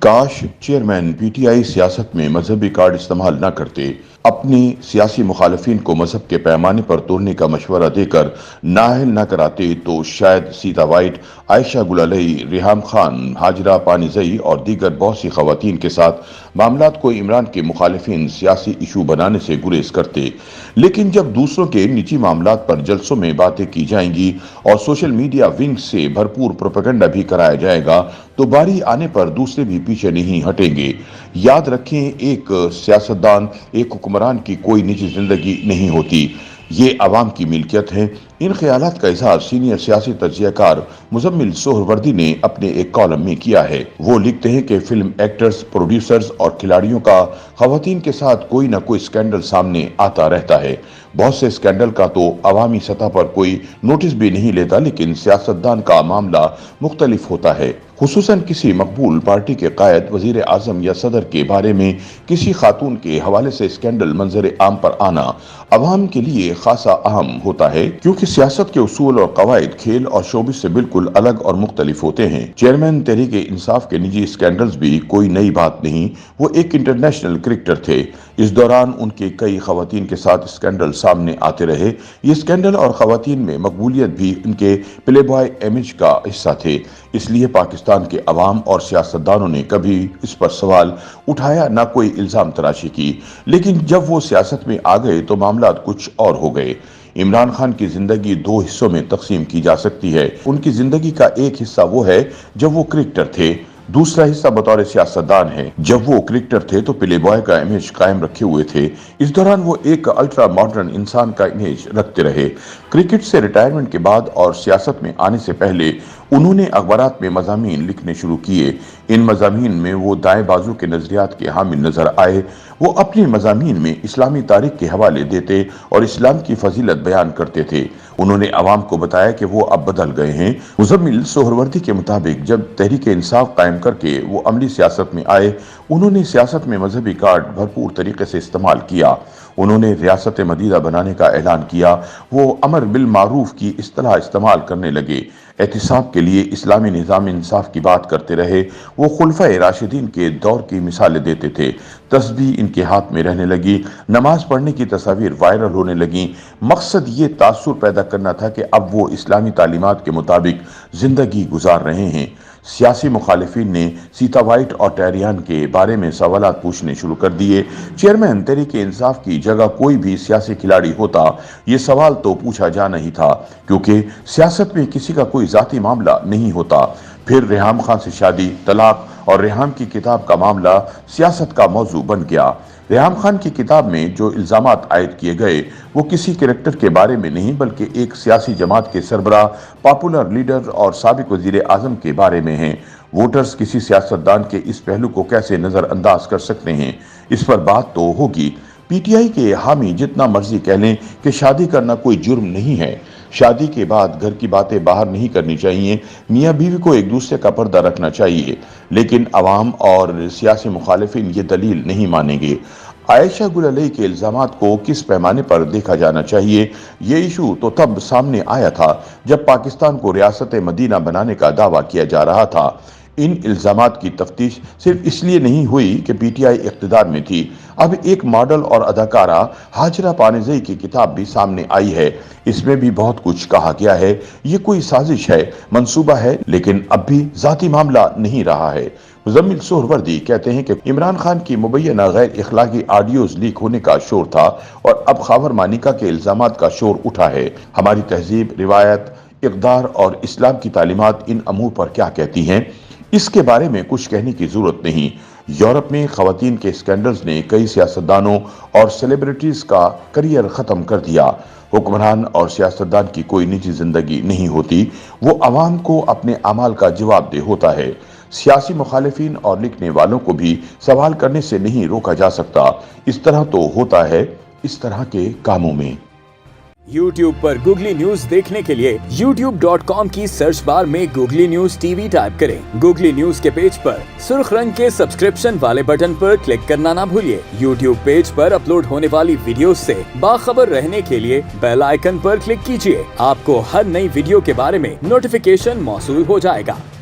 کاش chairman P T I سیاست میں مذہبی کارڈ استعمال نہ کرتے، اپنی سیاسی مخالفین کو مذہب کے پیمانے پر توڑنے کا مشورہ دے کر نااہل نہ کراتے تو شاید سیتا وائٹ، عائشہ گل علیہ، ریحام خان، ہاجرہ پانیزئی اور دیگر بہت سی خواتین کے ساتھ معاملات کو عمران کے مخالفین سیاسی ایشو بنانے سے گریز کرتے۔ لیکن جب دوسروں کے نجی معاملات پر جلسوں میں باتیں کی جائیں گی اور سوشل میڈیا ونگ سے بھرپور پروپیگنڈا بھی کرایا جائے گا تو باری آنے پر دوسرے بھی پیچھے نہیں ہٹیں گے۔ یاد رکھیں، ایک سیاستدان، ایک حکمران کی کوئی نجی زندگی نہیں ہوتی، یہ عوام کی ملکیت ہے۔ ان خیالات کا اظہار سینئر سیاسی تجزیہ کار مزمل سہروردی نے اپنے ایک کالم میں کیا ہے۔ وہ لکھتے ہیں کہ فلم ایکٹرز، پروڈیوسرز اور کھلاڑیوں کا خواتین کے ساتھ کوئی نہ کوئی سکینڈل سامنے آتا رہتا ہے۔ بہت سے سکینڈل کا تو عوامی سطح پر کوئی نوٹس بھی نہیں لیتا، لیکن سیاستدان کا معاملہ مختلف ہوتا ہے۔ خصوصاً کسی مقبول پارٹی کے قائد، وزیر اعظم یا صدر کے بارے میں کسی خاتون کے حوالے سے سکینڈل منظر عام پر آنا عوام کے لیے خاصا اہم ہوتا ہے، کیونکہ سیاست کے اصول اور قواعد کھیل اور شوبز سے بالکل الگ اور مختلف ہوتے ہیں۔ چیئرمین تحریک انصاف کے نجی سکینڈلز بھی کوئی نئی بات نہیں، وہ ایک انٹرنیشنل کرکٹر تھے۔ اس دوران ان کے کئی خواتین کے ساتھ سکینڈل سامنے آتے رہے۔ یہ سکینڈل اور خواتین میں مقبولیت بھی ان کے پلے بوائے امیج کا حصہ تھے، اس لیے پاکستان کے عوام اور سیاستدانوں نے کبھی اس پر سوال اٹھایا نہ کوئی الزام تراشی کی۔ لیکن جب وہ سیاست میں آ گئے تو معاملات کچھ اور ہو گئے۔ عمران خان کی زندگی دو حصوں میں تقسیم کی جا سکتی ہے۔ ان کی زندگی کا ایک حصہ وہ ہے جب وہ کرکٹر تھے، دوسرا حصہ بطور سیاستدان ہے۔ جب وہ کرکٹر تھے تو پلے بوائے کا امیج قائم رکھے ہوئے تھے، اس دوران وہ ایک الٹرا ماڈرن انسان کا امیج رکھتے رہے۔ کرکٹ سے ریٹائرمنٹ کے بعد اور سیاست میں آنے سے پہلے انہوں نے اخبارات میں مضامین لکھنے شروع کیے۔ ان مضامین میں وہ دائیں بازو کے نظریات کے حامل نظر آئے۔ وہ اپنے مضامین میں اسلامی تاریخ کے حوالے دیتے اور اسلام کی فضیلت بیان کرتے تھے۔ انہوں نے عوام کو بتایا کہ وہ اب بدل گئے ہیں۔ مزمل سہروردی کے مطابق جب تحریک انصاف قائم کر کے وہ عملی سیاست میں آئے، انہوں نے سیاست میں مذہبی کارڈ بھرپور طریقے سے استعمال کیا۔ انہوں نے ریاست مدیدہ بنانے کا اعلان کیا۔ وہ امر بالمعروف کی اصطلاح استعمال کرنے لگے۔ احتساب کے لیے اسلامی نظام انصاف کی بات کرتے رہے۔ وہ خلفائے راشدین کے دور کی مثالیں دیتے تھے۔ تسبیح ان کے ہاتھ میں رہنے لگی، نماز پڑھنے کی تصاویر وائرل ہونے لگیں۔ مقصد یہ تاثر پیدا کرنا تھا کہ اب وہ اسلامی تعلیمات کے مطابق زندگی گزار رہے ہیں۔ سیاسی مخالفین نے سیتا وائٹ اور ٹیریان کے بارے میں سوالات پوچھنے شروع کر دیے۔ چیئرمین تحریک انصاف کی جگہ کوئی بھی سیاسی کھلاڑی ہوتا، یہ سوال تو پوچھا جانا ہی تھا، کیونکہ سیاست میں کسی کا کوئی ذاتی معاملہ نہیں ہوتا۔ پھر ریحام خان سے شادی، طلاق اور ریحام کی کتاب کا معاملہ سیاست کا موضوع بن گیا۔ ریحام خان کی کتاب میں جو الزامات عائد کیے گئے وہ کسی کریکٹر کے بارے میں نہیں بلکہ ایک سیاسی جماعت کے سربراہ، پاپولر لیڈر اور سابق وزیر اعظم کے بارے میں ہیں۔ ووٹرز کسی سیاستدان کے اس پہلو کو کیسے نظر انداز کر سکتے ہیں، اس پر بات تو ہوگی۔ پی ٹی آئی کے حامی جتنا مرضی کہہ لیں کہ شادی کرنا کوئی جرم نہیں ہے، شادی کے بعد گھر کی باتیں باہر نہیں کرنی چاہیے، میاں بیوی کو ایک دوسرے کا پردہ رکھنا چاہیے، لیکن عوام اور سیاسی مخالفین یہ دلیل نہیں مانیں گے۔ عائشہ گل علیہ کے الزامات کو کس پیمانے پر دیکھا جانا چاہیے، یہ ایشو تو تب سامنے آیا تھا جب پاکستان کو ریاست مدینہ بنانے کا دعویٰ کیا جا رہا تھا۔ ان الزامات کی تفتیش صرف اس لیے نہیں ہوئی کہ پی ٹی آئی اقتدار میں تھی۔ اب ایک ماڈل اور اداکارہ ہاجرہ پانیزئی کی کتاب بھی سامنے آئی ہے۔ اس میں بھی بہت کچھ کہا گیا ہے۔ یہ کوئی سازش ہے، منصوبہ ہے، لیکن اب بھی ذاتی معاملہ نہیں رہا ہے۔ مزمل سہروردی کہتے ہیں کہ عمران خان کی مبینہ غیر اخلاقی آڈیوز لیک ہونے کا شور تھا اور اب خاور مانیکا کے الزامات کا شور اٹھا ہے۔ ہماری تہذیب، روایت، اقدار اور اسلام کی تعلیمات ان امور پر کیا کہتی ہیں، اس کے بارے میں کچھ کہنے کی ضرورت نہیں۔ یورپ میں خواتین کے سکینڈلز نے کئی سیاستدانوں اور سیلیبریٹیز کا کریئر ختم کر دیا۔ حکمران اور سیاستدان کی کوئی نجی زندگی نہیں ہوتی، وہ عوام کو اپنے اعمال کا جواب دہ ہوتا ہے۔ سیاسی مخالفین اور لکھنے والوں کو بھی سوال کرنے سے نہیں روکا جا سکتا۔ اس طرح تو ہوتا ہے اس طرح کے کاموں میں۔ یوٹیوب پر گوگلی نیوز دیکھنے کے لیے youtube.com کی سرچ بار میں googly news T V type کریں۔ گوگلی نیوز کے پیج پر سرخ رنگ کے سبسکرپشن والے بٹن پر کلک کرنا نہ بھولیے۔ یوٹیوب پیج پر اپلوڈ ہونے والی ویڈیوز سے باخبر رہنے کے لیے بیل آئیکن پر کلک کیجیے۔ آپ کو ہر نئی ویڈیو کے بارے میں نوٹیفیکیشن موصول ہو جائے گا۔